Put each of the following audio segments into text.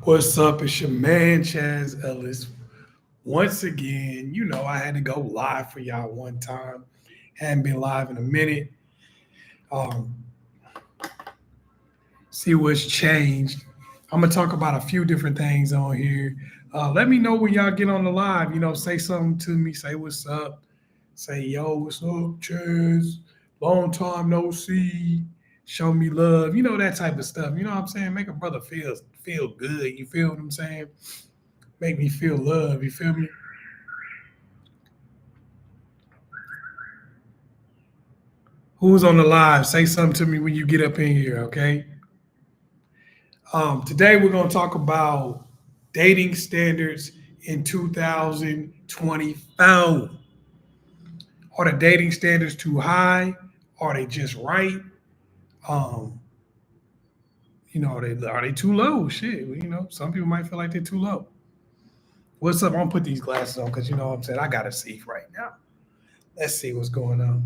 What's up? It's your man Chazz Ellis. Once again, I had to go live for y'all one time. Hadn't been live in a minute. Um, see what's changed. I'm gonna talk about a few different things on here. Let me know when y'all get on the live. Say something to me. Say what's up. Say yo, what's up, Chaz? Long time no see. Show me love. That type of stuff. You know what I'm saying? Make a brother feel good. You feel what I'm saying? Make me feel love. You feel me? Who's on the live? Say something to me when you get up in here, okay? Today we're going to talk about dating standards in 2024. Are the dating standards too high? Are they just right? Um, are they too low? Shit, some people might feel like they're too low. What's up? I'm gonna put these glasses on because you know what I'm saying. I gotta see right now. Let's see what's going on.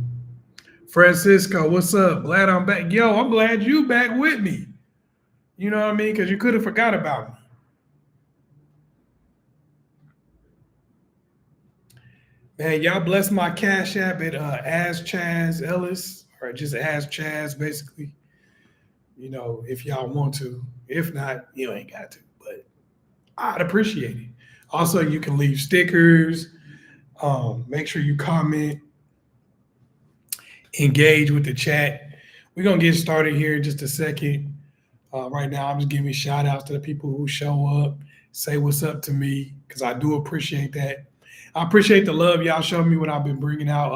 Francisco, what's up? Glad I'm back. Yo, I'm glad you back with me. You know what I mean? Because you could have forgot about me. Man, y'all bless my cash app at AskChazzEllis or just Ask Chazz, basically. If y'all want to. If not, you ain't got to. But I'd appreciate it. Also, you can leave stickers. Make sure you comment, engage with the chat. We're going to get started here in just a second. Right now, I'm just giving shout outs to the people who show up, say what's up to me, because I do appreciate that. I appreciate the love y'all show me when I've been bringing out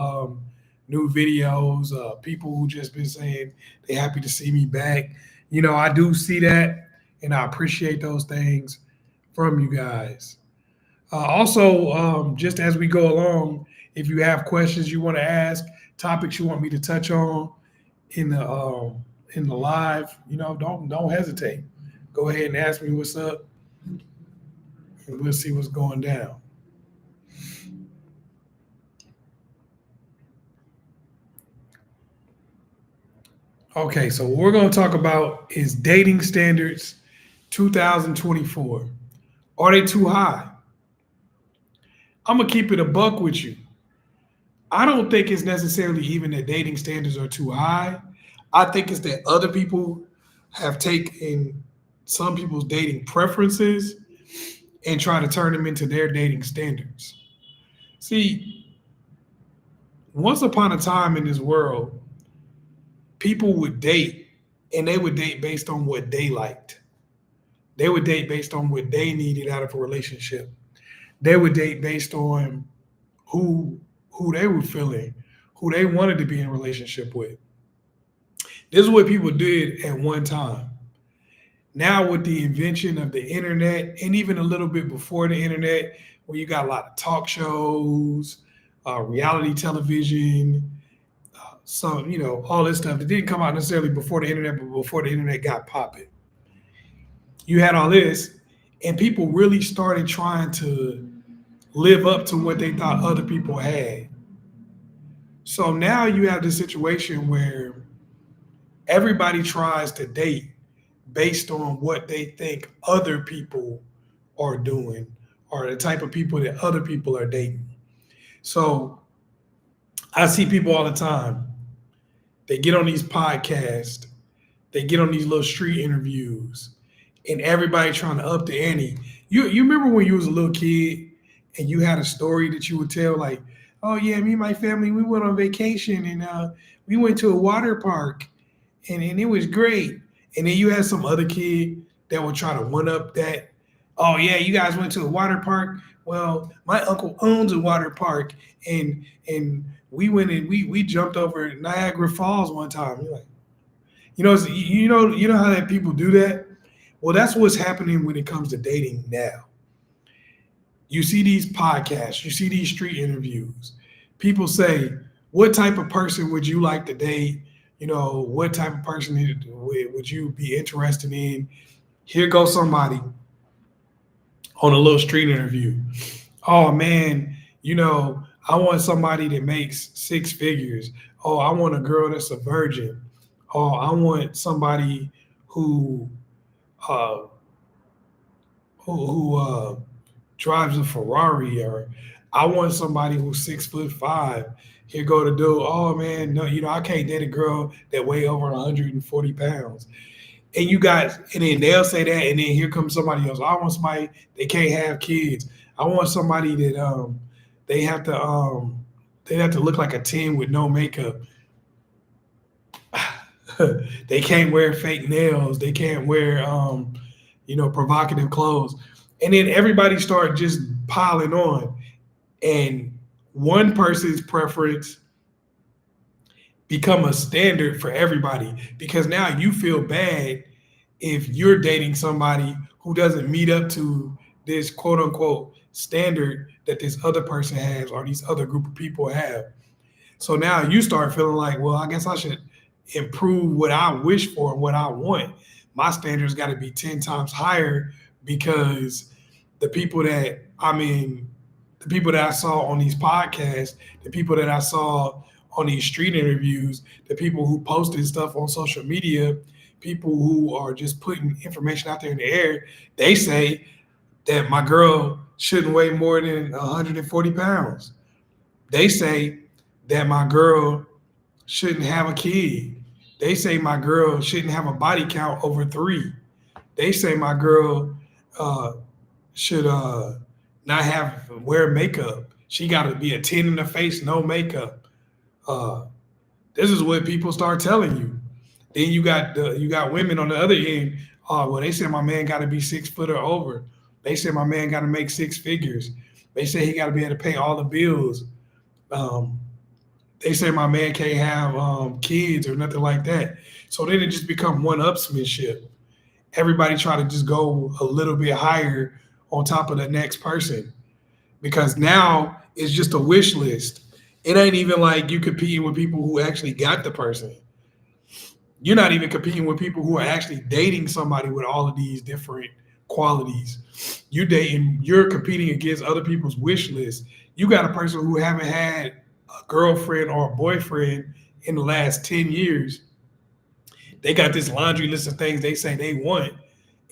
new videos. People who just been saying they happy to see me back. I do see that, and I appreciate those things from you guys. Also, just as we go along, if you have questions you want to ask, topics you want me to touch on in the live, don't hesitate. Go ahead and ask me what's up, and we'll see what's going down. Okay, so what we're going to talk about is dating standards 2024. Are they too high? I'm going to keep it a buck with you. I don't think it's necessarily even that dating standards are too high. I think it's that other people have taken some people's dating preferences and try to turn them into their dating standards. See, once upon a time in this world, people would date and they would date based on what they liked. They would date based on what they needed out of a relationship. They would date based on who who they were feeling, who they wanted to be in a relationship with. This is what people did at one time. Now with the invention of the internet and even a little bit before the internet, where you got a lot of talk shows, reality television, all this stuff that didn't come out necessarily before the internet, but before the internet got popping. You had all this, and people really started trying to live up to what they thought other people had. So now you have this situation where everybody tries to date based on what they think other people are doing or the type of people that other people are dating. So I see people all the time. They get on these podcasts, they get on these little street interviews, and everybody trying to up the ante. You remember when you was a little kid and you had a story that you would tell like, oh yeah, me and my family we went on vacation and we went to a water park and it was great. And then you had some other kid that would try to one up that. Oh yeah, you guys went to a water park. Well, my uncle owns a water park, and we went and we jumped over Niagara Falls one time. You're like, you know how that people do that. Well, that's what's happening when it comes to dating now. You see these podcasts, you see these street interviews. People say, "What type of person would you like to date? What type of person would you be interested in?" Here goes somebody on a little street interview. Oh man, I want somebody that makes six figures. Oh, I want a girl that's a virgin. Oh, I want somebody who uh, who drives a Ferrari, or I want somebody who's 6'5". Here go the dude. Oh man, no, I can't date a girl that weigh over 140 pounds. And then they'll say that, and then here comes somebody else. I want somebody they can't have kids. I want somebody that they have to um they have to look like a 10 with no makeup. They can't wear fake nails. They can't wear provocative clothes. And then everybody start just piling on. And one person's preference become a standard for everybody, because now you feel bad if you're dating somebody who doesn't meet up to this quote unquote standard that this other person has or these other group of people have. So now you start feeling like, well, I guess I should improve what I wish for and what I want. My standards got to be 10 times higher, because the people that the people that I saw on these podcasts, the people that I saw on these street interviews, the people who posted stuff on social media, people who are just putting information out there in the air, they say that my girl shouldn't weigh more than 140 pounds. They say that my girl shouldn't have a kid. They say my girl shouldn't have a body count over 3. They say my girl uh, should not have wear makeup. She got to be a 10 in the face, no makeup. Uh, this is what people start telling you. Then you got women on the other end. Oh, well, they said my man got to be 6 foot or over. They said my man got to make 6 figures. They say he got to be able to pay all the bills. Um, they say my man can't have kids or nothing like that. So then it just become one-upsmanship. Everybody try to just go a little bit higher on top of the next person, because now it's just a wish list. It ain't even like you competing with people who actually got the person. You're not even competing with people who are actually dating somebody with all of these different qualities. You're competing against other people's wish list. You got a person who haven't had a girlfriend or a boyfriend in the last 10 years. They got this laundry list of things they say they want.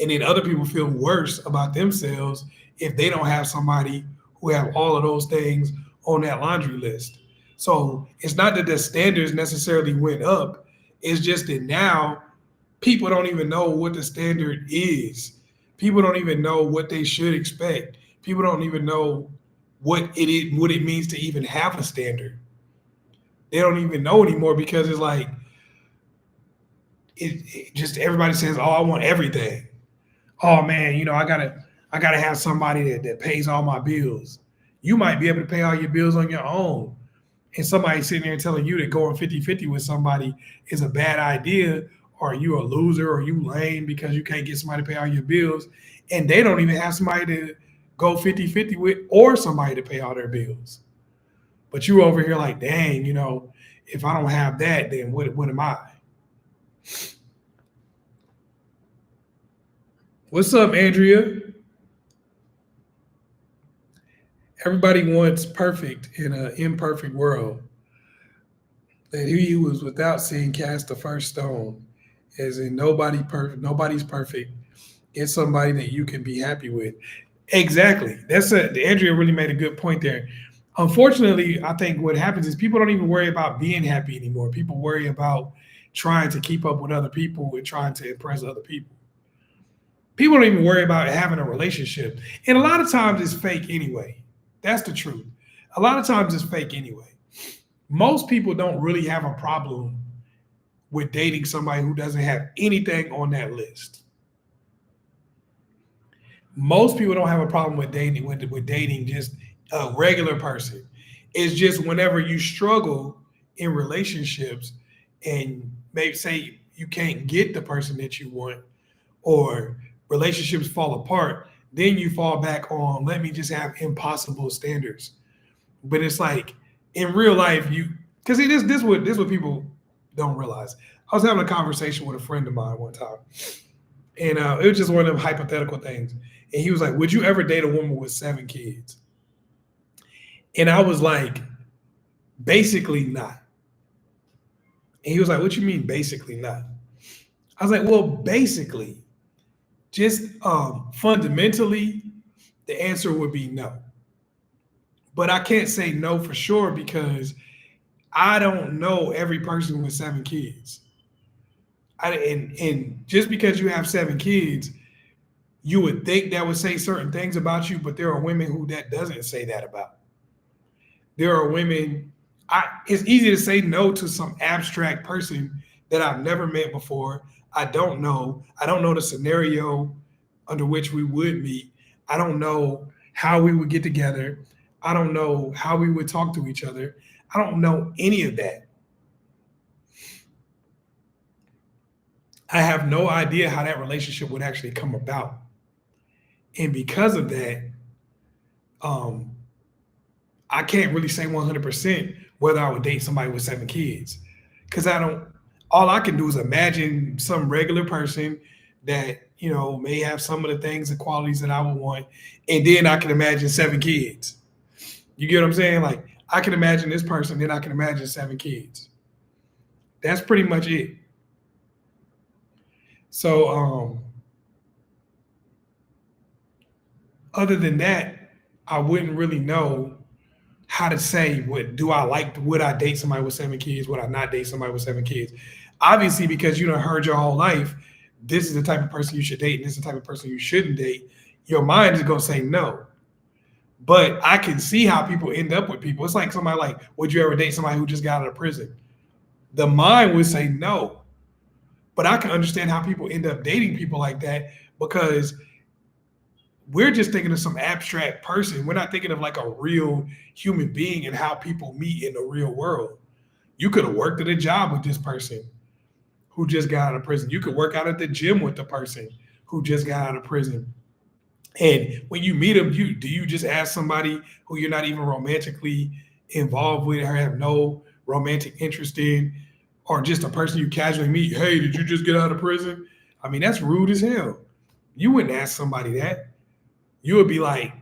And then other people feel worse about themselves if they don't have somebody who have all of those things on that laundry list. So it's not that the standards necessarily went up. It's just that now people don't even know what the standard is. People don't even know what they should expect. People don't even know what it means to even have a standard. They don't even know anymore, because it's like it just everybody says, "Oh, I want everything." Oh man, I gotta have somebody that pays all my bills. You might be able to pay all your bills on your own. And somebody sitting there telling you that going 50-50 with somebody is a bad idea, or you a loser, or you lame because you can't get somebody to pay all your bills, and they don't even have somebody to go 50-50 with, or somebody to pay all their bills. But you over here like, dang, if I don't have that, then what am I? What's up, Andrea? Everybody wants perfect in an imperfect world. That he who was without sin cast the first stone, as in nobody's perfect. It's somebody that you can be happy with. Exactly. Andrea really made a good point there. Unfortunately, I think what happens is people don't even worry about being happy anymore. People worry about trying to keep up with other people and trying to impress other people. People don't even worry about having a relationship. And a lot of times it's fake anyway. That's the truth. A lot of times it's fake anyway. Most people don't really have a problem with dating somebody who doesn't have anything on that list. Most people don't have a problem with dating just a regular person. It's just whenever you struggle in relationships and maybe say you can't get the person that you want, or relationships fall apart, then you fall back on, let me just have impossible standards. But it's like in real life, because this what people don't realize. I was having a conversation with a friend of mine one time, and it was just one of them hypothetical things. And he was like, "Would you ever date a woman with 7 kids?" And I was like, "Basically not." And he was like, "What you mean, basically not?" I was like, "Well, basically, Just fundamentally, the answer would be no. But I can't say no for sure because I don't know every person with 7 kids. And just because you have 7 kids, you would think that would say certain things about you, but there are women who that doesn't say that about. There are women, it's easy to say no to some abstract person that I've never met before. I don't know. I don't know the scenario under which we would meet. I don't know how we would get together. I don't know how we would talk to each other. I don't know any of that. I have no idea how that relationship would actually come about. And because of that, um, I can't really say 100% whether I would date somebody with 7 kids. Because all I can do is imagine some regular person that, may have some of the things and qualities that I would want. And then I can imagine 7 kids. You get what I'm saying? Like, I can imagine this person, then I can imagine 7 kids. That's pretty much it. So, other than that, I wouldn't really know how to say would I date somebody with 7 kids? Would I not date somebody with 7 kids? Obviously, because you done heard your whole life, this is the type of person you should date, and this is the type of person you shouldn't date. Your mind is gonna say no. But I can see how people end up with people. It's like somebody like, would you ever date somebody who just got out of prison? The mind would say no. But I can understand how people end up dating people like that because we're just thinking of some abstract person. We're not thinking of like a real human being and how people meet in the real world. You could have worked at a job with this person who just got out of prison. You could work out at the gym with the person who just got out of prison. And when you meet them, do you just ask somebody who you're not even romantically involved with or have no romantic interest in, or just a person you casually meet, hey, did you just get out of prison? I mean, that's rude as hell. You wouldn't ask somebody that. You would be like,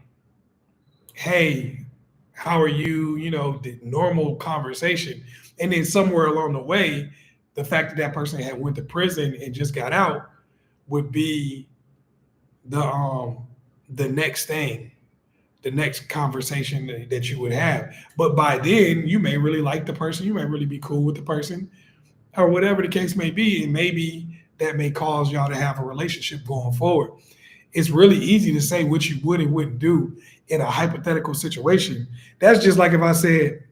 hey, how are you? The normal conversation. And then somewhere along the way, the fact that person had went to prison and just got out would be the next thing, the next conversation that you would have. But by then, you may really like the person. You may really be cool with the person or whatever the case may be. And maybe that may cause y'all to have a relationship going forward. It's really easy to say what you would and wouldn't do in a hypothetical situation. That's just like if I said,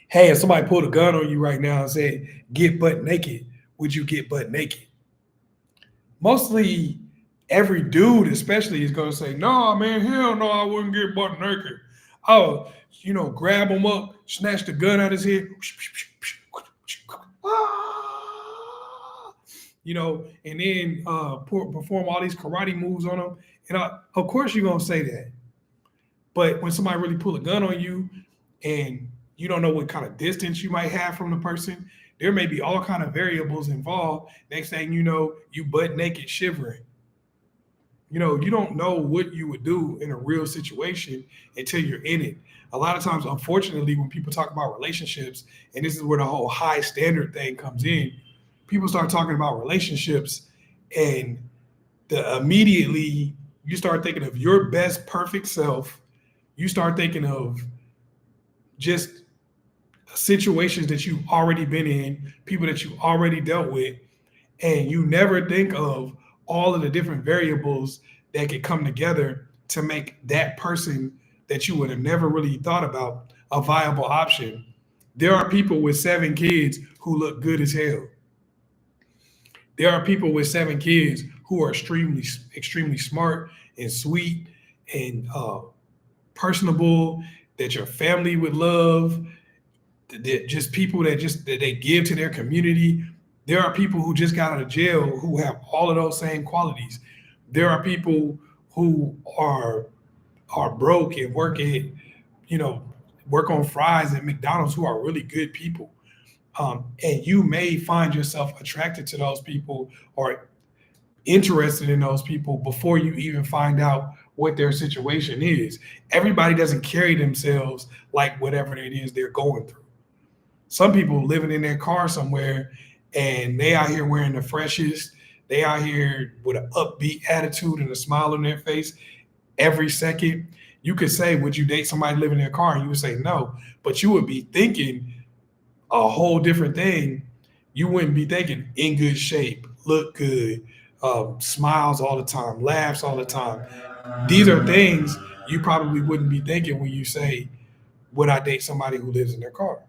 hey, if somebody pulled a gun on you right now and said, get butt naked, would you get butt naked? Mostly every dude especially is going to say, no, man, hell no, I wouldn't get butt naked. Oh, grab him up, snatch the gun out his head, and then perform all these karate moves on them. And of course you're going to say that. But when somebody really pull a gun on you and you don't know what kind of distance you might have from the person, there may be all kind of variables involved. Next thing you know, you butt naked shivering. You don't know what you would do in a real situation until you're in it. A lot of times, unfortunately, when people talk about relationships, and this is where the whole high standard thing comes in, people start talking about relationships and immediately you start thinking of your best perfect self. You start thinking of just situations that you've already been in, people that you already dealt with, and you never think of all of the different variables that could come together to make that person that you would have never really thought about a viable option. There are people with 7 kids who look good as hell. There are people with 7 kids who are extremely, extremely smart and sweet and personable, that your family would love, that just people that they give to their community. There are people who just got out of jail who have all of those same qualities. There are people who are broke and work on fries at McDonald's who are really good people. And you may find yourself attracted to those people or interested in those people before you even find out what their situation is. Everybody doesn't carry themselves like whatever it is they're going through. Some people living in their car somewhere and they out here wearing the freshest, They out here with an upbeat attitude and a smile on their face every second. You could say, would you date somebody living in a car? And you would say no, but you would be thinking a whole different thing. You wouldn't be thinking in good shape, look good, smiles all the time, laughs all the time. These are things you probably wouldn't be thinking when you say, would I date somebody who lives in their car?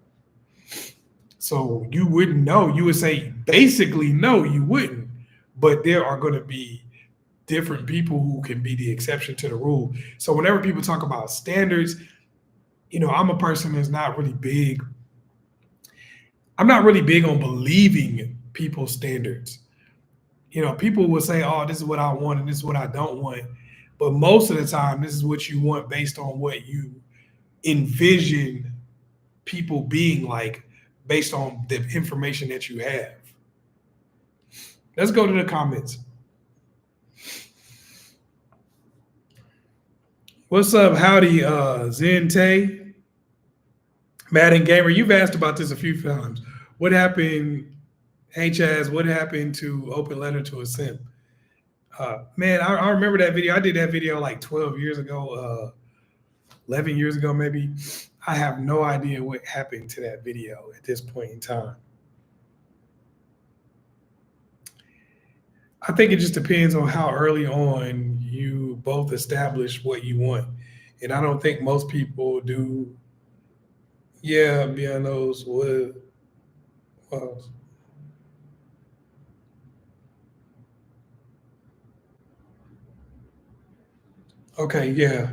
So you wouldn't know. You would say basically no, you wouldn't. But there are going to be different people who can be the exception to the rule. So whenever people talk about standards, I'm a person that's not really big. I'm not really big on believing people's standards. People will say, oh, this is what I want and this is what I don't want. But most of the time, this is what you want based on what you envision people being like, based on the information that you have. Let's go to the comments. What's up? Howdy, Zente, Madden Gamer. You've asked about this a few times. What happened? Hey, Chazz, what happened to Open Letter to a Simp? Man, I remember that video. I did that video like 12 years ago, 11 years ago, maybe. I have no idea what happened to that video at this point in time. I think it just depends on how early on you both establish what you want. And I don't think most people do. Yeah, Bianos, what else? Okay, yeah.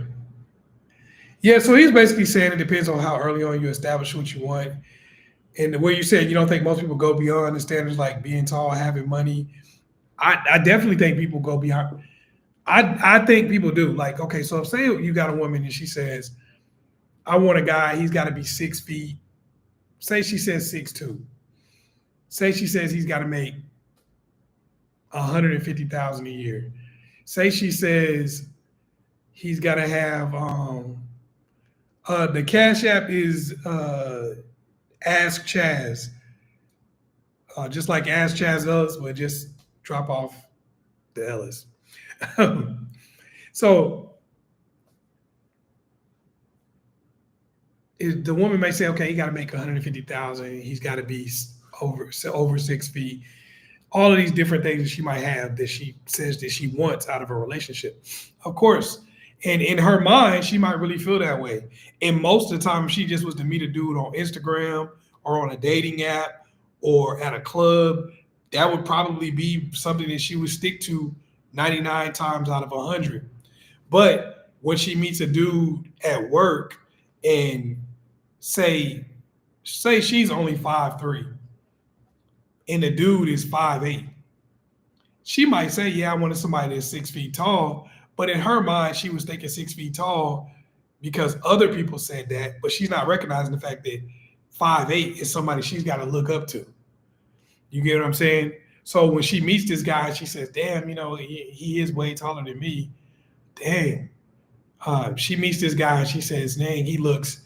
Yeah, so he's basically saying it depends on how early on you establish what you want. And the way you said you don't think most people go beyond the standards like being tall, having money. I definitely think people go beyond. I think people do. Like, okay, so if say you got a woman and she says, I want a guy, he's got to be 6 feet. Say she says 6'2". Say she says he's got to make $150,000 a year. Say she says he's got to have the Cash App is Ask Chazz. Just like Ask Chazz Ellis, but just drop off the Ellis. So the woman may say, okay, he got to make 150,000. He's got to be over 6 feet. All of these different things that she might have that she says that she wants out of a relationship. Of course. And in her mind, she might really feel that way. And most of the time, if she just was to meet a dude on Instagram or on a dating app or at a club, that would probably be something that she would stick to 99 times out of 100. But when she meets a dude at work and say she's only 5'3", and the dude is 5'8", she might say, yeah, I wanted somebody that's 6 feet tall. But in her mind, she was thinking 6 feet tall because other people said that, but she's not recognizing the fact that 5'8" is somebody she's got to look up to. You get what I'm saying? So when she meets this guy, she says, damn, he is way taller than me. Dang. She meets this guy and she says, dang, he looks,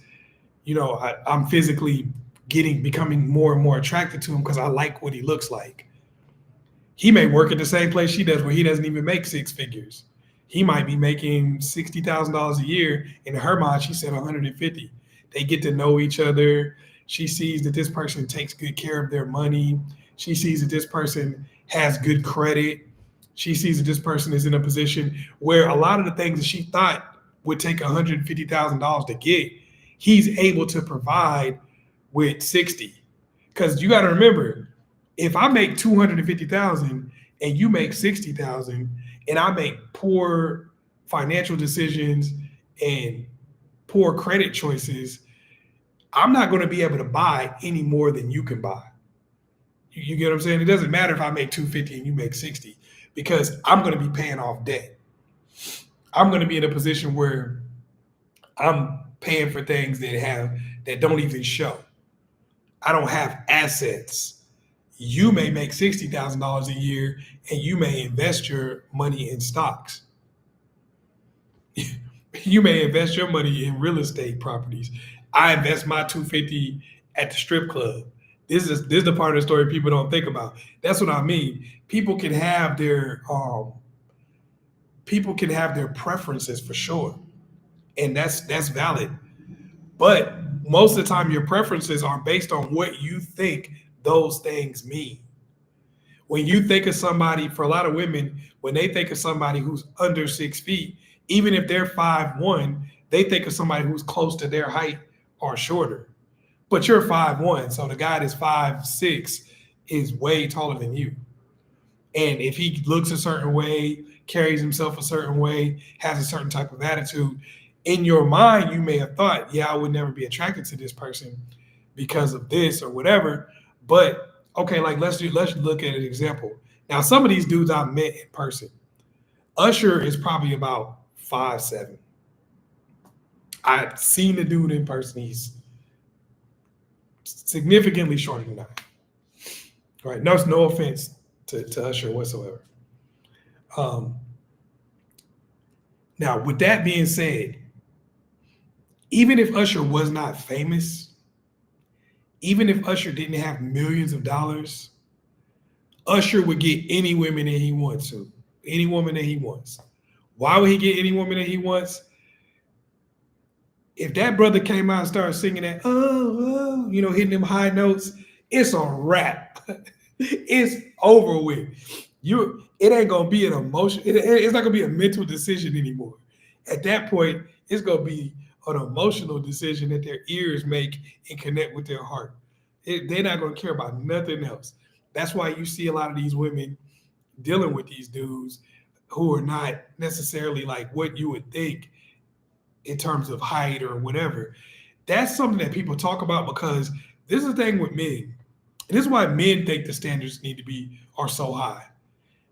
I'm physically becoming more and more attracted to him because I like what he looks like. He may work at the same place she does where he doesn't even make 6 figures. He might be making $60,000 a year. In her mind, she said 150. They get to know each other. She sees that this person takes good care of their money. She sees that this person has good credit. She sees that this person is in a position where a lot of the things that she thought would take $150,000 to get, he's able to provide with 60. Because you got to remember, if I make 250,000 and you make 60,000, and I make poor financial decisions and poor credit choices, I'm not going to be able to buy any more than you can buy. You get what I'm saying? It doesn't matter if I make 250 and you make 60, because I'm going to be paying off debt. I'm going to be in a position where I'm paying for things that don't even show. I don't have assets. You may make $60,000 a year and you may invest your money in stocks. You may invest your money in real estate properties. I invest my $250 at the strip club. This is the part of the story people don't think about. That's what I mean. People can have their preferences for sure, and that's valid. But most of the time, your preferences are based on what you think those things mean. When you think of somebody, for a lot of women, when they think of somebody who's under 6 feet, even if they're 5'1", they think of somebody who's close to their height or shorter. But you're 5'1", so the guy that's 5'6" is way taller than you. And if he looks a certain way, carries himself a certain way, has a certain type of attitude, in your mind, you may have thought, yeah, I would never be attracted to this person because of this or whatever. But okay, like let's look at an example. Now, some of these dudes I've met in person. Usher is probably about 5'7". I've seen the dude in person. He's significantly shorter than I am. Right? No offense to Usher whatsoever. Now, with that being said, even if Usher was not famous, even if Usher didn't have millions of dollars, Usher would get any women that he wants to, any woman that he wants. Why would he get any woman that he wants? If that brother came out and started singing that, hitting them high notes, it's a wrap. It's over with. It ain't gonna be an emotion. It's not gonna be a mental decision anymore. At that point, it's gonna be an emotional decision that their ears make and connect with their heart. They're not gonna care about nothing else. That's why you see a lot of these women dealing with these dudes who are not necessarily like what you would think in terms of height or whatever. That's something that people talk about because this is the thing with men. And this is why men think the standards are so high.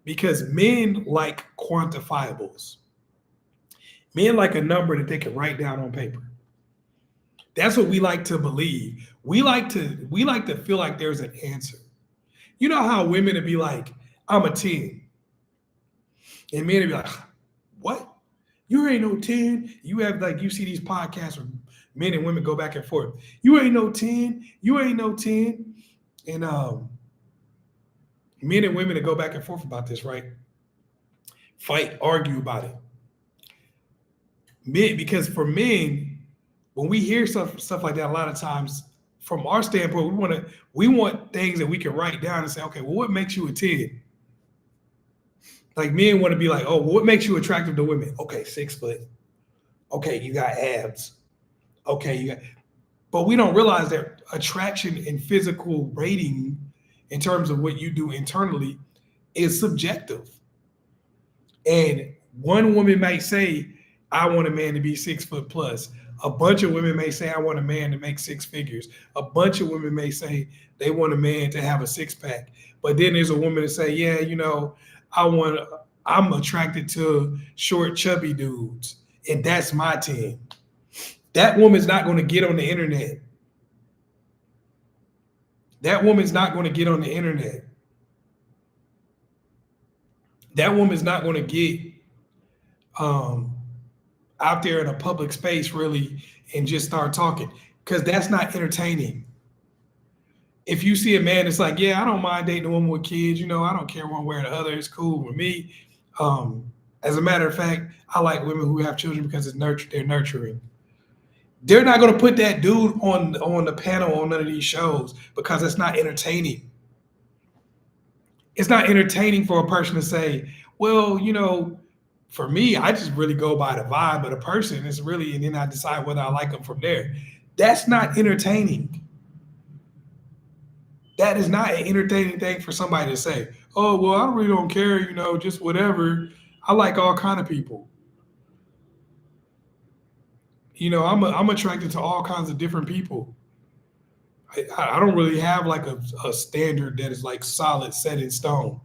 Because men like quantifiables. Men like a number that they can write down on paper. That's what we like to believe. We like to feel like there's an answer. You know how women would be like, I'm a 10. And men would be like, what? You ain't no 10. You see these podcasts where men and women go back and forth. You ain't no 10. You ain't no 10. And men and women that go back and forth about this, right? Fight, argue about it. Men, because for men, when we hear stuff like that, a lot of times, from our standpoint, we want things that we can write down and say, okay, well, what makes you a 10? Like men want to be like, oh, what makes you attractive to women? Okay, 6 foot. Okay, you got abs. Okay, but we don't realize that attraction and physical rating in terms of what you do internally is subjective. And one woman might say, I want a man to be 6 foot plus. A bunch of women may say, I want a man to make 6 figures. A bunch of women may say they want a man to have a 6-pack. But then there's a woman that say, yeah, I'm attracted to short, chubby dudes. And that's my 10. That woman's not going to get on the internet. That woman's not going to get on the internet. That woman's not going to get out there in a public space really and just start talking, because that's not entertaining. If you see a man that's like, yeah, I don't mind dating a woman with kids, I don't care one way or the other, it's cool with me. As a matter of fact, I like women who have children because they're nurturing. They're not going to put that dude on the panel on none of these shows because it's not entertaining. It's not entertaining for a person to say, well, for me, I just really go by the vibe of the person. It's really, and then I decide whether I like them from there. That's not entertaining. That is not an entertaining thing for somebody to say, oh, well, I really don't care, just whatever. I like all kind of people. I'm attracted to all kinds of different people. I don't really have like a standard that is like solid, set in stone.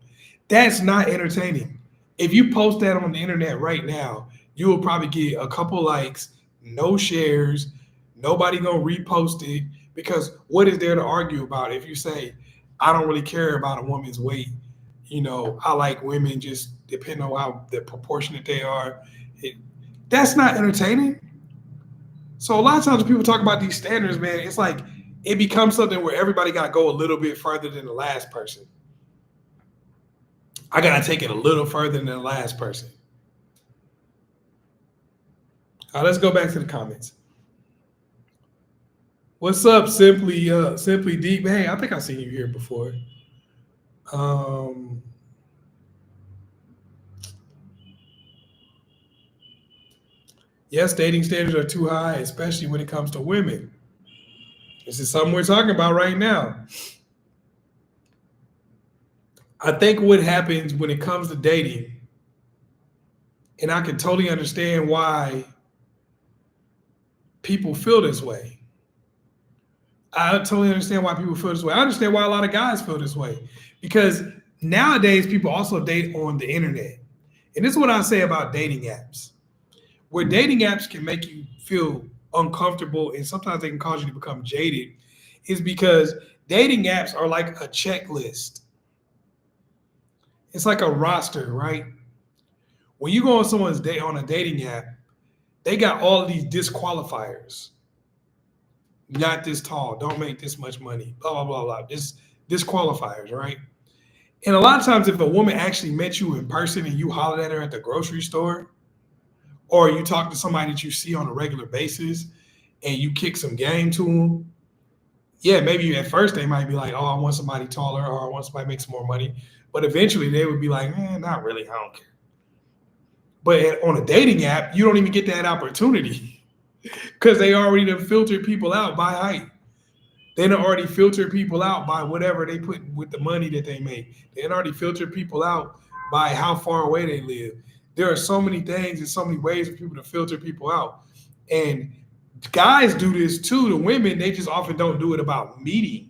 That's not entertaining. If you post that on the internet right now, you will probably get a couple likes, no shares, nobody gonna repost it, because what is there to argue about if you say, I don't really care about a woman's weight, I like women just depending on how the proportionate they are. That's not entertaining. So a lot of times when people talk about these standards, man, it's like it becomes something where everybody got to go a little bit further than the last person. I got to take it a little further than the last person. All right, let's go back to the comments. What's up, Simply Deep? Hey, I think I've seen you here before. Yes, dating standards are too high, especially when it comes to women. This is something we're talking about right now. I think what happens when it comes to dating, and I can totally understand why people feel this way. I totally understand why people feel this way. I understand why a lot of guys feel this way. Because nowadays, people also date on the internet. And this is what I say about dating apps. Where dating apps can make you feel uncomfortable and sometimes they can cause you to become jaded is because dating apps are like a checklist. It's like a roster, right? When you go on someone's date on a dating app, they got all of these disqualifiers. Not this tall, don't make this much money, blah, blah, blah, blah. This disqualifiers, right? And a lot of times if a woman actually met you in person and you hollered at her at the grocery store, or you talk to somebody that you see on a regular basis and you kick some game to them, yeah, maybe at first they might be like, oh, I want somebody taller or I want somebody to make some more money. But eventually they would be like, man, not really, I don't care. But on a dating app, you don't even get that opportunity because they already done filtered people out by height. They done already filtered people out by whatever they put with the money that they make. They done already filtered people out by how far away they live. There are so many things and so many ways for people to filter people out. And guys do this too. The women, they just often don't do it about meeting.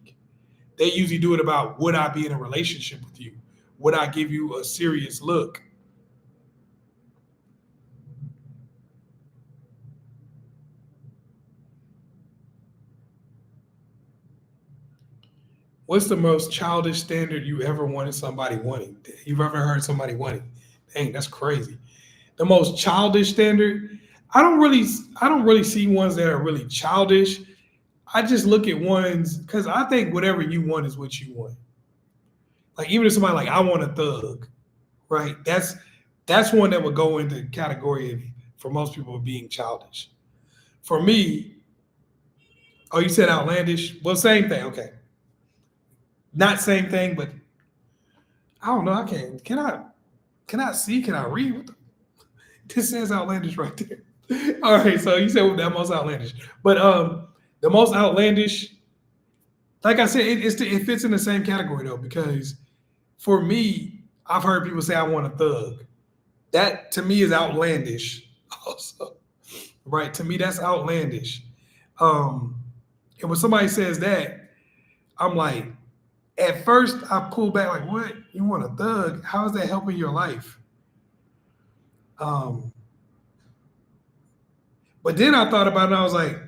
They usually do it about, would I be in a relationship with you? Would I give you a serious look? What's the most childish standard you ever wanted somebody wanting? You've ever heard somebody wanting? Dang, that's crazy. The most childish standard, I don't really see ones that are really childish. I just look at ones because I think whatever you want is what you want. Like even if somebody like, I want a thug, right? That's one that would go into the category of, for most people, of being childish. For me, oh, you said outlandish? Well, same thing. Okay. Not same thing, but I don't know. Can I see? Can I read? What this says outlandish right there. All right, so you said that most outlandish. But the most outlandish, like I said, it fits in the same category though, because for me, I've heard people say I want a thug. That to me is outlandish also. Right? To me, that's outlandish. And when somebody says that, I'm like, at first I pull back like, what? You want a thug? How is that helping your life? But then I thought about it and I was like,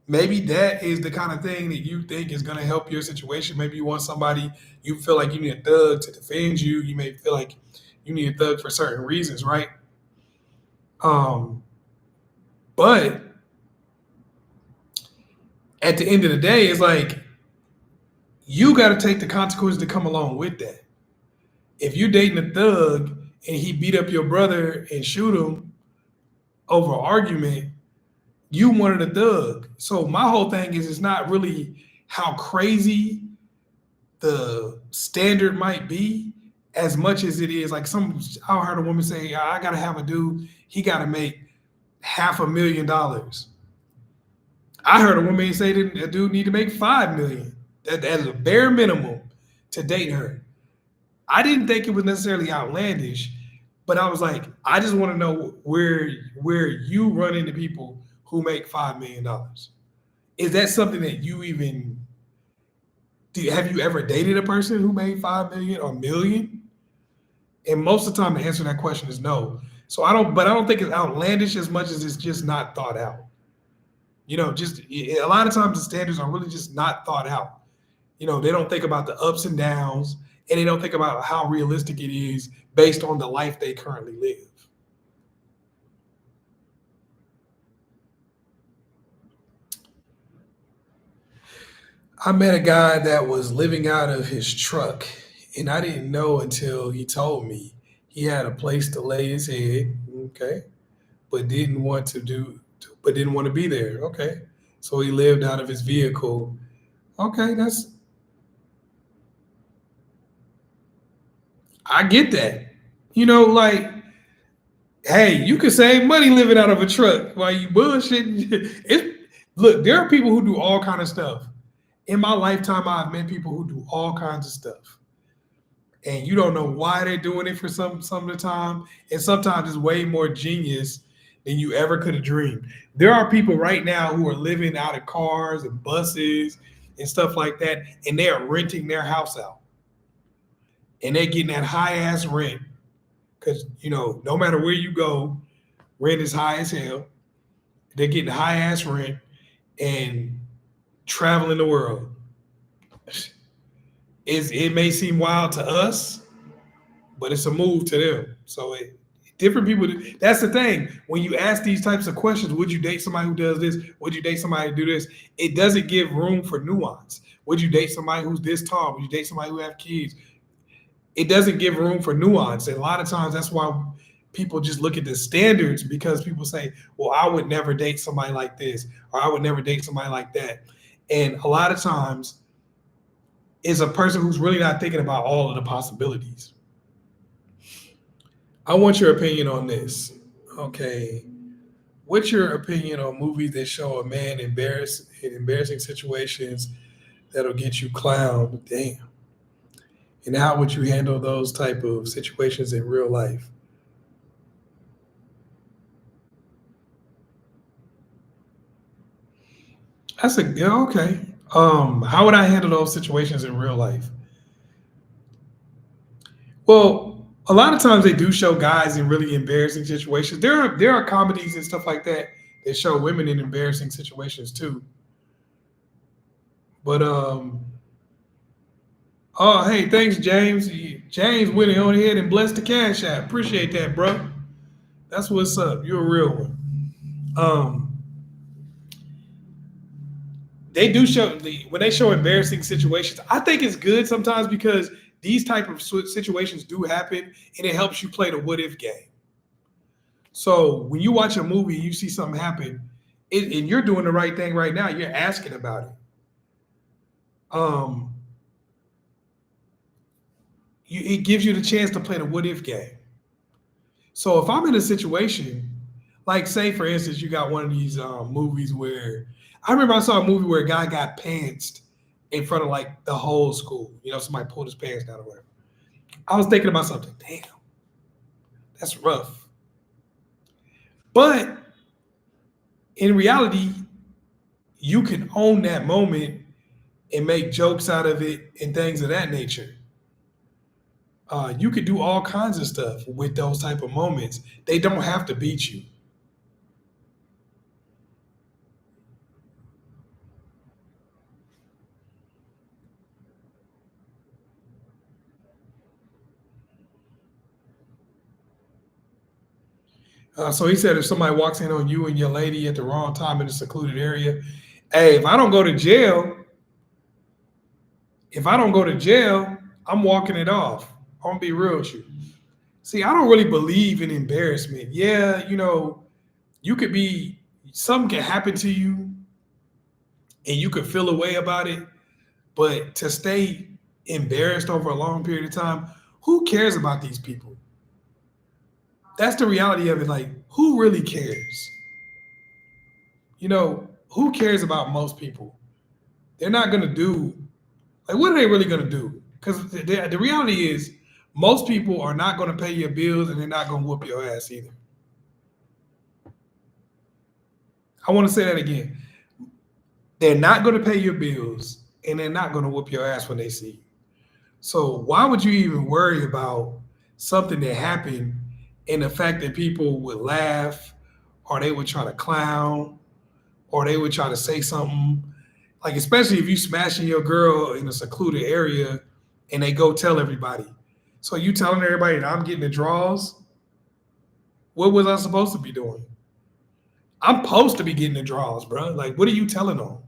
maybe that is the kind of thing that you think is going to help your situation. Maybe you want somebody, you feel like you need a thug to defend you. You may feel like you need a thug for certain reasons, right? But at the end of the day, it's like, you got to take the consequences that come along with that. If you're dating a thug and he beat up your brother and shoot him over an argument, you wanted a thug. So my whole thing is, it's not really how crazy the standard might be as much as it is like I heard a woman say, I got to have a dude, he got to make $500,000. I heard a woman say that a dude need to make $5 million. That is a bare minimum to date her. I didn't think it was necessarily outlandish, but I was like, I just want to know where you run into people who make $5 million. Is that something that you even have you ever dated a person who made 5 million or million? And most of the time the answer to that question is no. So I don't think it's outlandish as much as it's just not thought out. Just a lot of times the standards are really just not thought out. They don't think about the ups and downs, and they don't think about how realistic it is based on the life they currently live. I met a guy that was living out of his truck, and I didn't know until he told me he had a place to lay his head. Okay, but didn't want to be there. Okay, so he lived out of his vehicle. Okay, I get that. Like, hey, you can save money living out of a truck while you bullshitting. Look, there are people who do all kind of stuff. In my lifetime, I've met people who do all kinds of stuff, and you don't know why they're doing it for some of the time. And sometimes it's way more genius than you ever could have dreamed. There are people right now who are living out of cars and buses and stuff like that, and they are renting their house out, and they're getting that high ass rent because no matter where you go, rent is high as hell. They're getting high ass rent and traveling the world. It may seem wild to us, but it's a move to them. So different people. That's the thing. When you ask these types of questions, would you date somebody who does this? Would you date somebody who do this? It doesn't give room for nuance. Would you date somebody who's this tall? Would you date somebody who have kids? It doesn't give room for nuance. And a lot of times that's why people just look at the standards, because people say, well, I would never date somebody like this, or I would never date somebody like that. And a lot of times is a person who's really not thinking about all of the possibilities. I want your opinion on this. Okay. What's your opinion on movies that show a man embarrassed in embarrassing situations that'll get you clowned? Damn. And how would you handle those type of situations in real life? That's a yeah, okay. How would I handle those situations in real life? Well, a lot of times they do show guys in really embarrassing situations. There are comedies and stuff like that that show women in embarrassing situations too. But oh hey, thanks James. James went on ahead and blessed the cash app. Appreciate that, bro. That's what's up. You're a real one. Um, they do show when they show embarrassing situations. I think it's good sometimes because these type of situations do happen, and it helps you play the what if game. So when you watch a movie and you see something happen, and you're doing the right thing right now, you're asking about it. Um, it gives you the chance to play the what if game. So if I'm in a situation, like say for instance, you got one of these movies where I remember I saw a movie where a guy got pantsed in front of like the whole school. Somebody pulled his pants down or whatever. I was thinking about something. Damn, that's rough. But in reality, you can own that moment and make jokes out of it and things of that nature. You could do all kinds of stuff with those type of moments. They don't have to beat you. So he said if somebody walks in on you and your lady at the wrong time in a secluded area, hey, if I don't go to jail, I'm walking it off. I'm gonna be real with you. See, I don't really believe in embarrassment. Yeah, you could be something can happen to you and you could feel a way about it, but to stay embarrassed over a long period of time, who cares about these people? That's the reality of it. Like, who really cares? Who cares about most people? They're not gonna do like what are they really gonna do? Because the reality is most people are not gonna pay your bills and they're not gonna whoop your ass either. I want to say that again. They're not gonna pay your bills and they're not gonna whoop your ass when they see you. So why would you even worry about something that happened and the fact that people would laugh or they would try to clown or they would try to say something like, especially if you smashing your girl in a secluded area and they go tell everybody. So you telling everybody that I'm getting the draws? What was I supposed to be doing? I'm supposed to be getting the draws, bro. Like, what are you telling on?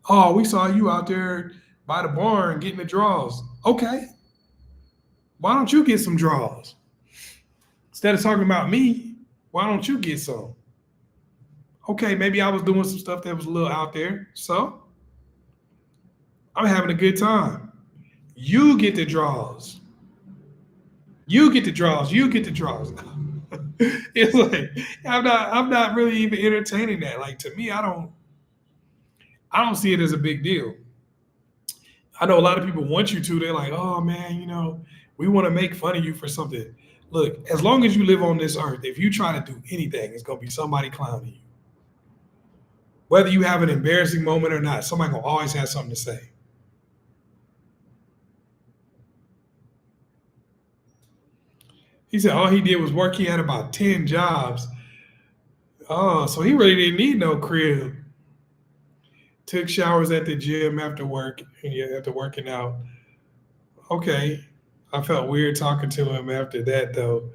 Oh, we saw you out there by the barn getting the draws. Okay, why don't you get some draws? Instead of talking about me, why don't you get some? Okay, maybe I was doing some stuff that was a little out there. So I'm having a good time. You get the draws. You get the draws. You get the draws. It's like I'm not really even entertaining that. Like to me, I don't see it as a big deal. I know a lot of people want you to. They're like, oh man, we want to make fun of you for something. Look, as long as you live on this earth, if you try to do anything, it's gonna be somebody clowning you. Whether you have an embarrassing moment or not, somebody gonna always have something to say. He said all he did was work. He had about 10 jobs. Oh, so he really didn't need no crib. Took showers at the gym after work, after working out. Okay. I felt weird talking to him after that though.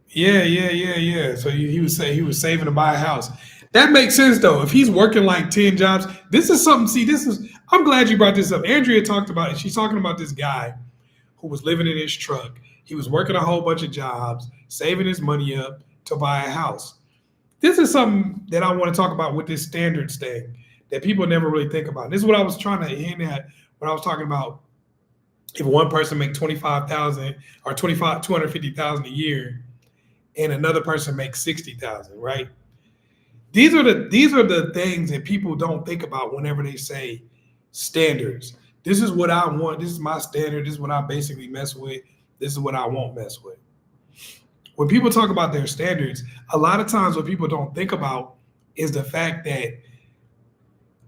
Yeah, yeah, yeah, yeah. So he was saying he was saving to buy a house. That makes sense though. If he's working like 10 jobs, this is something. See, I'm glad you brought this up. Andrea talked about it. She's talking about this guy who was living in his truck. He was working a whole bunch of jobs, saving his money up to buy a house. This is something that I want to talk about with this standards thing that people never really think about. This is what I was trying to hint at when I was talking about if one person make 25,000 or 250,000 a year and another person makes 60,000, right? These are the things that people don't think about whenever they say standards. This is what I want. This is my standard. This is what I basically mess with. This is what I won't mess with. When people talk about their standards, a lot of times what people don't think about is the fact that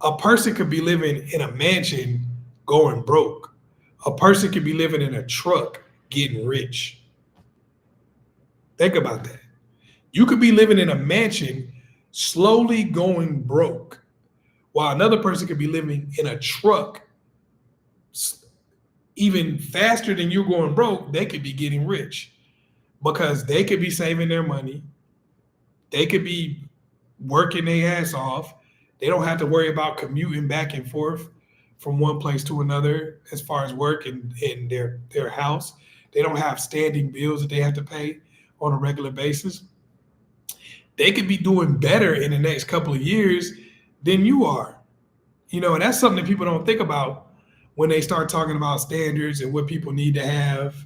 a person could be living in a mansion going broke. A person could be living in a truck getting rich. Think about that. You could be living in a mansion slowly going broke, while another person could be living in a truck even faster than you're going broke. They could be getting rich because they could be saving their money. They could be working their ass off. They don't have to worry about commuting back and forth from one place to another as far as work and their house. They don't have standing bills that they have to pay on a regular basis. They could be doing better in the next couple of years than you are. And that's something that people don't think about when they start talking about standards and what people need to have.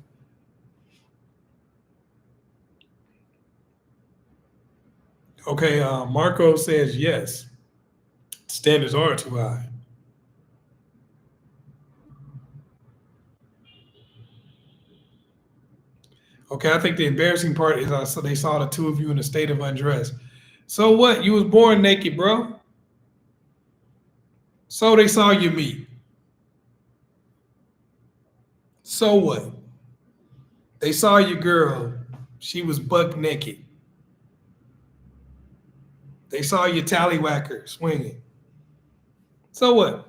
Okay, Marco says yes. Standards are too high. Okay, I think the embarrassing part is so they saw the two of you in a state of undress. So what? You was born naked, bro. So they saw you meet. So what? They saw your girl. She was buck naked. They saw your tallywhacker swinging. So what?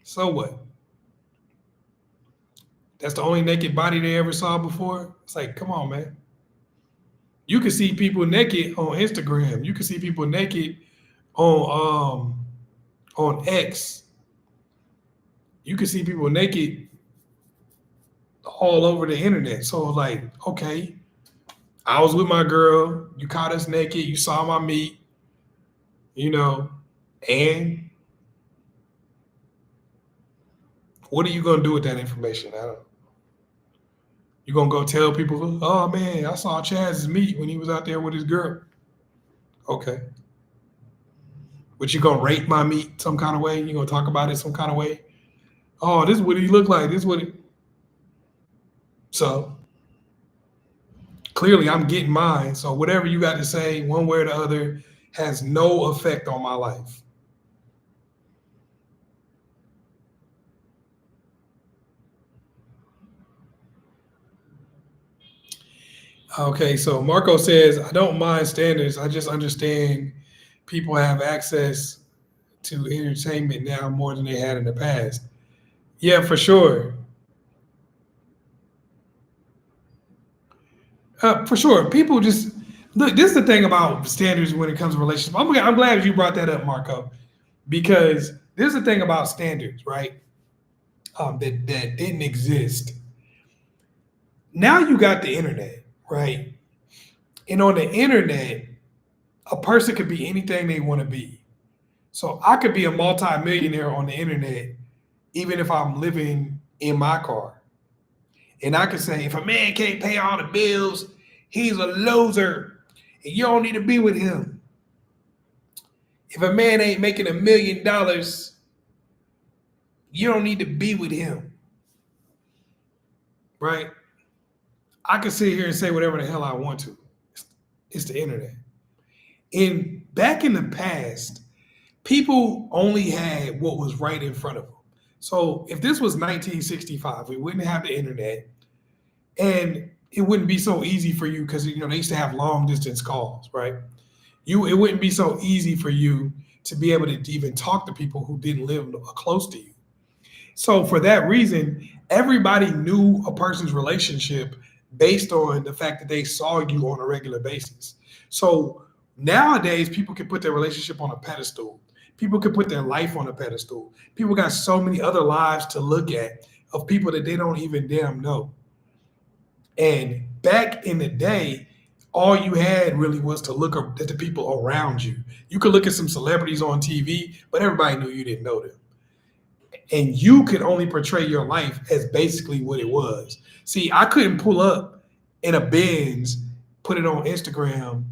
So what? That's the only naked body they ever saw before? It's like, come on, man. You can see people naked on Instagram. You can see people naked on X. You can see people naked all over the internet. So like, okay, I was with my girl. You caught us naked. You saw my meat. And what are you gonna do with that information? You gonna go tell people, oh man, I saw Chazz's meat when he was out there with his girl. Okay. But you gonna rate my meat some kind of way? You gonna talk about it some kind of way? Oh, this is what he looked like. This is what it. So clearly I'm getting mine. So whatever you got to say, one way or the other, has no effect on my life. Okay, so Marco says, I don't mind standards. I just understand people have access to entertainment now more than they had in the past. Yeah, for sure. For sure. People just look, this is the thing about standards when it comes to relationships. I'm glad you brought that up, Marco. because there's the thing about standards, right? That didn't exist. Now you got the internet, right? And on the internet, a person could be anything they want to be. So I could be a multimillionaire on the internet, even if I'm living in my car. And I could say, if a man can't pay all the bills, he's a loser, and you don't need to be with him. If a man ain't making $1 million, you don't need to be with him, right? I can sit here and say whatever the hell I want to. It's the internet. And back in the past, people only had what was right in front of them. So if this was 1965, we wouldn't have the internet, and it wouldn't be so easy for you because they used to have long distance calls, right? It wouldn't be so easy for you to be able to even talk to people who didn't live close to you. So for that reason, everybody knew a person's relationship based on the fact that they saw you on a regular basis. So nowadays, people can put their relationship on a pedestal. People can put their life on a pedestal. People got so many other lives to look at of people that they don't even damn know. And back in the day, all you had really was to look at the people around you. You could look at some celebrities on TV, but everybody knew you didn't know them. And you could only portray your life as basically what it was. See, I couldn't pull up in a Benz, put it on Instagram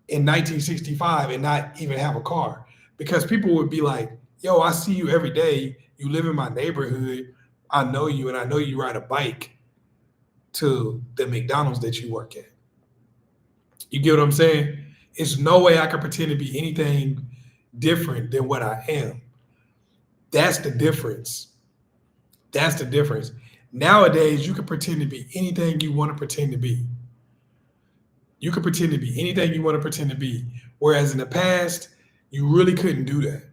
in 1965 and not even have a car, because people would be like, yo, I see you every day. You live in my neighborhood. I know you, and I know you ride a bike to the McDonald's that you work at. You get what I'm saying? It's no way I could pretend to be anything different than what I am. That's the difference. That's the difference. Nowadays, you can pretend to be anything you want to pretend to be. You can pretend to be anything you want to pretend to be. Whereas in the past, you really couldn't do that.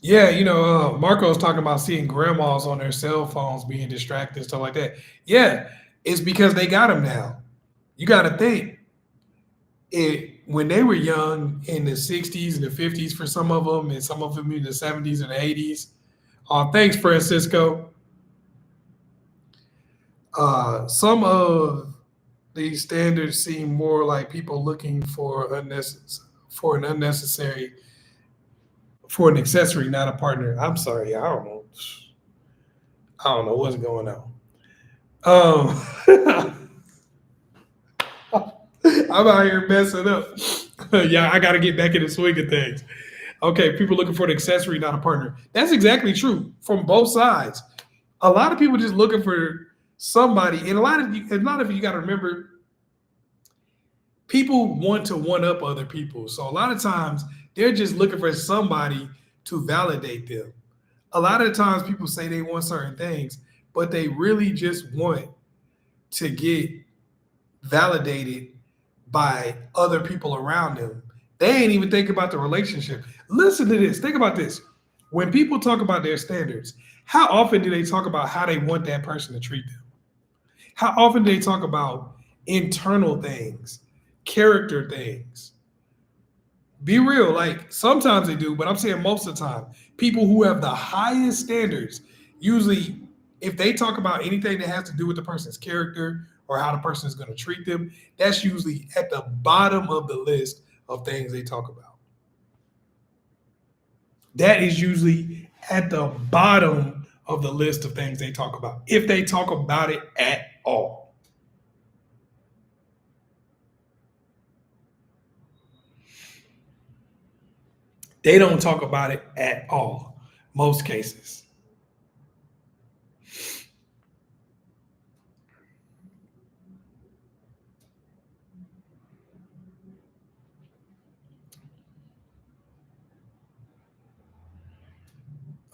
Yeah, Marco's talking about seeing grandmas on their cell phones being distracted and stuff like that. Yeah, it's because they got them now. You got to think when they were young in the 60s and the 50s for some of them, and some of them in the 70s and the 80s. Thanks, Francisco. Some of these standards seem more like people looking for an accessory, not a partner. I'm sorry, I don't know. I don't know what's going on. I'm out here messing up. Yeah, I got to get back in the swing of things. Okay, people looking for an accessory, not a partner. That's exactly true from both sides. A lot of people just looking for somebody, and a lot of you got to remember, people want to one up other people. So a lot of times they're just looking for somebody to validate them. A lot of the times people say they want certain things, but they really just want to get validated by other people around them. They ain't even think about the relationship. Listen to this. Think about this. When people talk about their standards, how often do they talk about how they want that person to treat them? How often do they talk about internal things, character things? Be real. Like sometimes they do, but I'm saying most of the time, people who have the highest standards, usually if they talk about anything that has to do with the person's character or how the person is going to treat them, that's usually at the bottom of the list of things they talk about. That is usually at the bottom of the list of things they talk about, if they talk about it at all. They don't talk about it at all, most cases.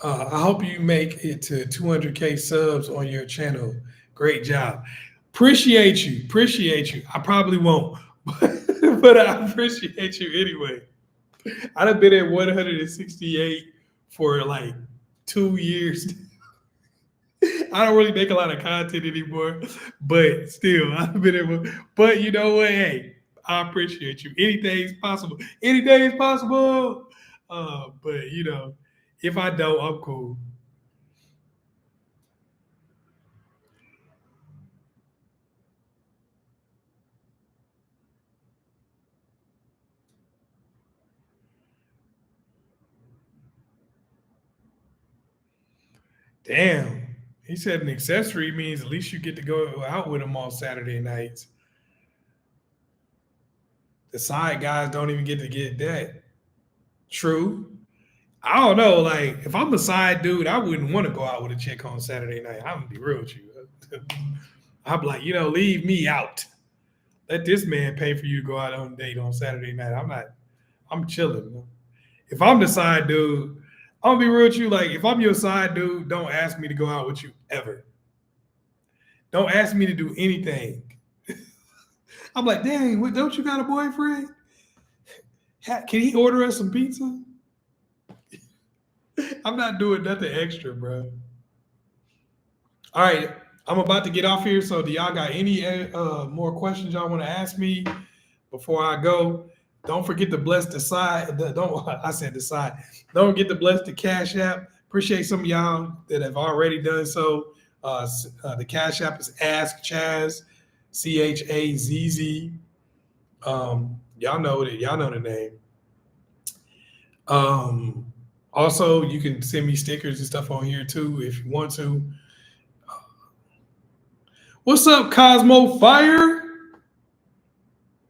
I hope you make it to 200K subs on your channel. Great job. Appreciate you. Appreciate you. I probably won't, but I appreciate you anyway. I done been at 168 for like 2 years. I don't really make a lot of content anymore, but still, I've been able. But you know what? Hey, I appreciate you. Anything's possible. Anything's possible. But you know, if I don't, I'm cool. Damn. He said an accessory means at least you get to go out with him on Saturday nights. The side guys don't even get to get that. True. I don't know. Like, if I'm a side dude, I wouldn't want to go out with a chick on Saturday night. I'm gonna be real with you. I'm like, leave me out. Let this man pay for you to go out on a date on Saturday night. I'm not. I'm chilling. If I'm the side dude, I'm gonna be real with you. Like, if I'm your side dude, don't ask me to go out with you ever. Don't ask me to do anything. I'm like, dang, what, don't you got a boyfriend? Can he order us some pizza? I'm not doing nothing extra, bro. All right, I'm about to get off here. So, do y'all got any more questions y'all want to ask me before I go? Don't forget to bless the side. Don't I said the side. Don't forget to bless the Cash App. Appreciate some of y'all that have already done so. The Cash App is Ask Chazz, CHAZZ. Y'all know it. Y'all know the name. Also, you can send me stickers and stuff on here too if you want to. What's up, Cosmo Fire?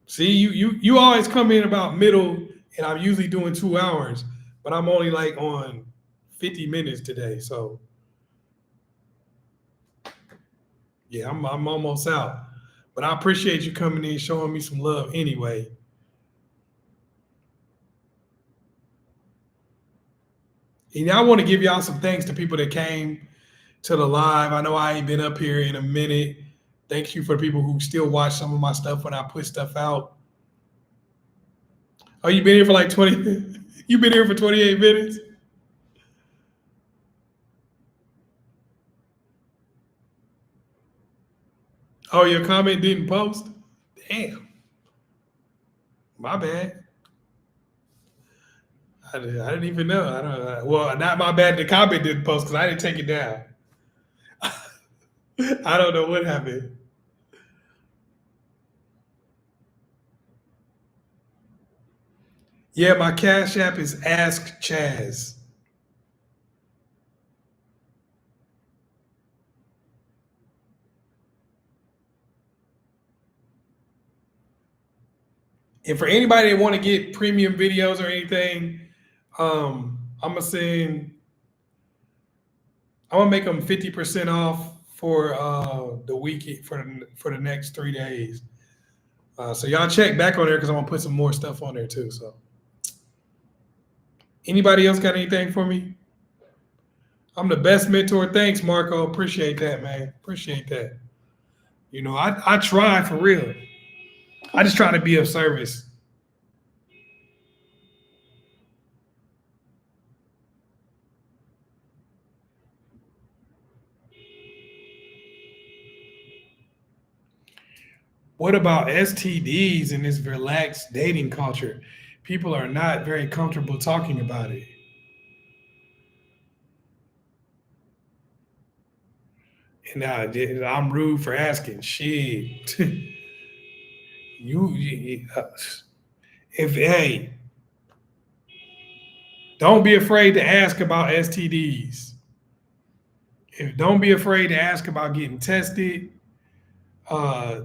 See, you always come in about middle, and I'm usually doing 2 hours, but I'm only like on 50 minutes today. So yeah, I'm almost out. But I appreciate you coming in, showing me some love anyway. And I want to give y'all some thanks to people that came to the live. I know I ain't been up here in a minute. Thank you for people who still watch some of my stuff when I put stuff out. Oh, you been here for like 20? You been here for 28 minutes? Oh, your comment didn't post? Damn. My bad. I didn't even know. I don't. Well, not my bad. The comment didn't post because I didn't take it down. I don't know what happened. Yeah, my Cash App is Ask Chazz. And for anybody that want to get premium videos or anything, I'm gonna send. I'm gonna make them 50% off for the week for the next 3 days. So y'all check back on there because I'm gonna put some more stuff on there too. So, anybody else got anything for me? I'm the best mentor. Thanks, Marco. Appreciate that, man. Appreciate that. I try for real. I just try to be of service. What about STDs in this relaxed dating culture? People are not very comfortable talking about it. And I'm rude for asking. Shit. If hey, don't be afraid to ask about STDs. Don't be afraid to ask about getting tested.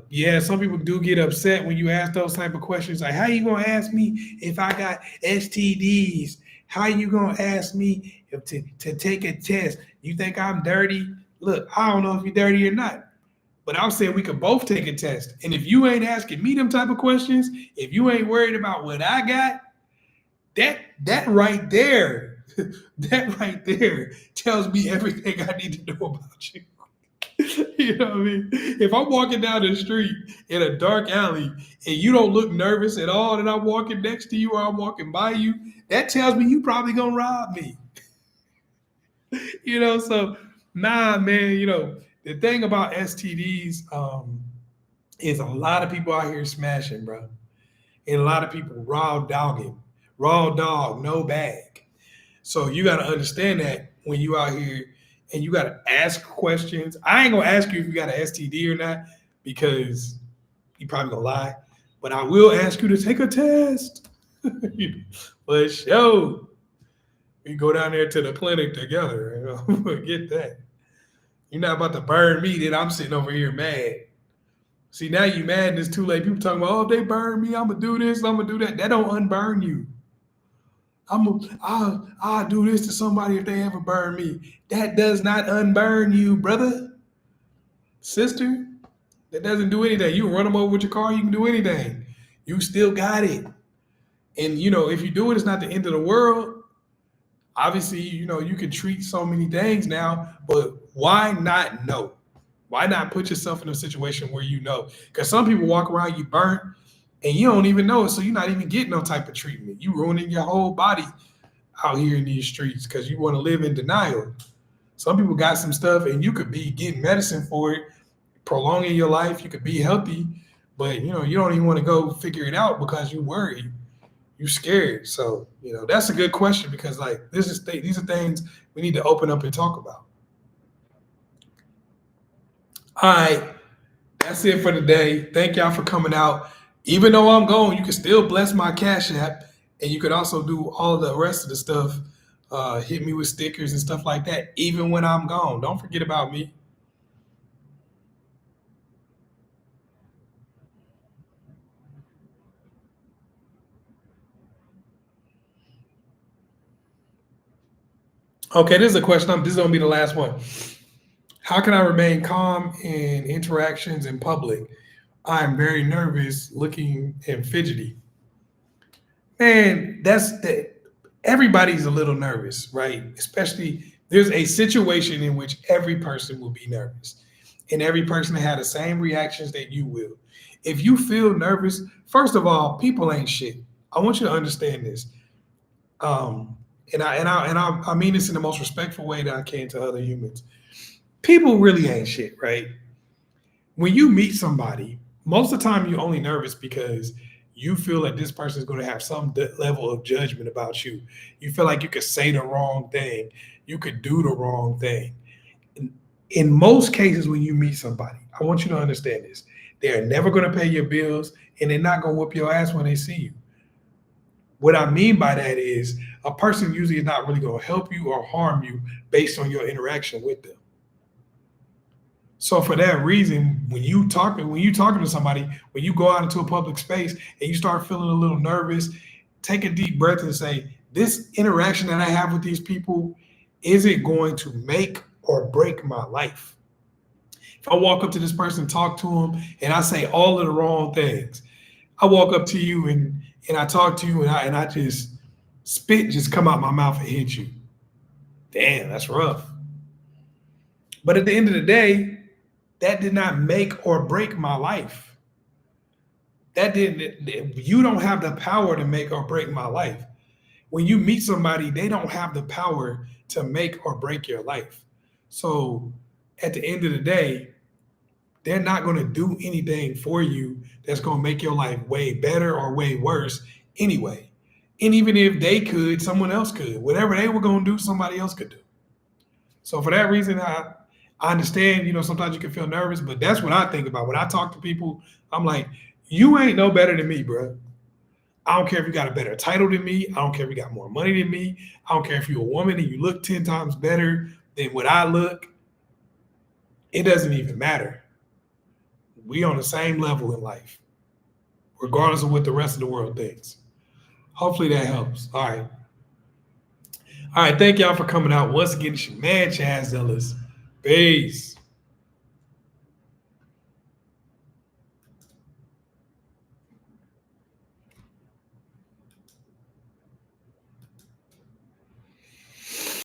Yeah, some people do get upset when you ask those type of questions. Like, how you gonna ask me if I got STDs? How you gonna ask me to take a test? You think I'm dirty? Look, I don't know if you're dirty or not, but I'm saying we could both take a test. And if you ain't asking me them type of questions, if you ain't worried about what I got, that right there, that right there tells me everything I need to know about you. You know what I mean? If I'm walking down the street in a dark alley and you don't look nervous at all that I'm walking next to you or I'm walking by you, that tells me you probably gonna rob me. So nah, man, the thing about STDs is a lot of people out here smashing, bro. And a lot of people raw dog, no bag. So you got to understand that when you out here and you got to ask questions. I ain't gonna ask you if you got an STD or not because you probably gonna lie, but I will ask you to take a test. But show we go down there to the clinic together. Get that. You're not about to burn me, then I'm sitting over here mad. See, now you mad and it's too late. People talking about, oh, if they burn me, I'm gonna do this, I'm gonna do that. That don't unburn you. I'll do this to somebody if they ever burn me. That does not unburn you, brother, sister. That doesn't do anything. You can run them over with your car. You can do anything. You still got it. And if you do it, it's not the end of the world. Obviously, you can treat so many things now, but why not know? Why not put yourself in a situation where you know? Because some people walk around you burnt and you don't even know it, so you're not even getting no type of treatment. You ruining your whole body out here in these streets because you want to live in denial. Some people got some stuff and you could be getting medicine for it, prolonging your life. You could be healthy, but you don't even want to go figure it out because you worried. You scared. So, that's a good question because these are things we need to open up and talk about. All right. That's it for today. Thank y'all for coming out. Even though I'm gone, you can still bless my Cash App and you could also do all the rest of the stuff. Hit me with stickers and stuff like that, even when I'm gone. Don't forget about me. Okay, this is a question. This is going to be the last one. How can I remain calm in interactions in public? I'm very nervous, looking and fidgety. Man, everybody's a little nervous, right? Especially there's a situation in which every person will be nervous, and every person had the same reactions that you will. If you feel nervous, first of all, people ain't shit. I want you to understand this. I mean this in the most respectful way that I can to other humans. People really ain't shit, right? When you meet somebody, most of the time you're only nervous because you feel that this person is going to have some level of judgment about you. You feel like you could say the wrong thing. You could do the wrong thing. In most cases, when you meet somebody, I want you to understand this. They're never going to pay your bills and they're not going to whoop your ass when they see you. What I mean by that is a person usually is not really going to help you or harm you based on your interaction with them. So for that reason, when you talking to somebody, when you go out into a public space and you start feeling a little nervous, take a deep breath and say, this interaction that I have with these people, is it going to make or break my life? If I walk up to this person, talk to them, and I say all of the wrong things, I walk up to you and I talk to you and I just spit just come out my mouth and hit you. Damn, that's rough. But at the end of the day, that did not make or break my life. You don't have the power to make or break my life. When you meet somebody, they don't have the power to make or break your life. So at the end of the day, they're not going to do anything for you that's going to make your life way better or way worse anyway. And even if they could, someone else could. Whatever they were going to do, somebody else could do. So for that reason, I understand, sometimes you can feel nervous, but that's what I think about. When I talk to people, I'm like, you ain't no better than me, bro. I don't care if you got a better title than me. I don't care if you got more money than me. I don't care if you're a woman and you look 10 times better than what I look. It doesn't even matter. We on the same level in life, regardless of what the rest of the world thinks. Hopefully that helps. All right. All right. Thank y'all for coming out. Once again, it's your man, Chazz Ellis. Peace.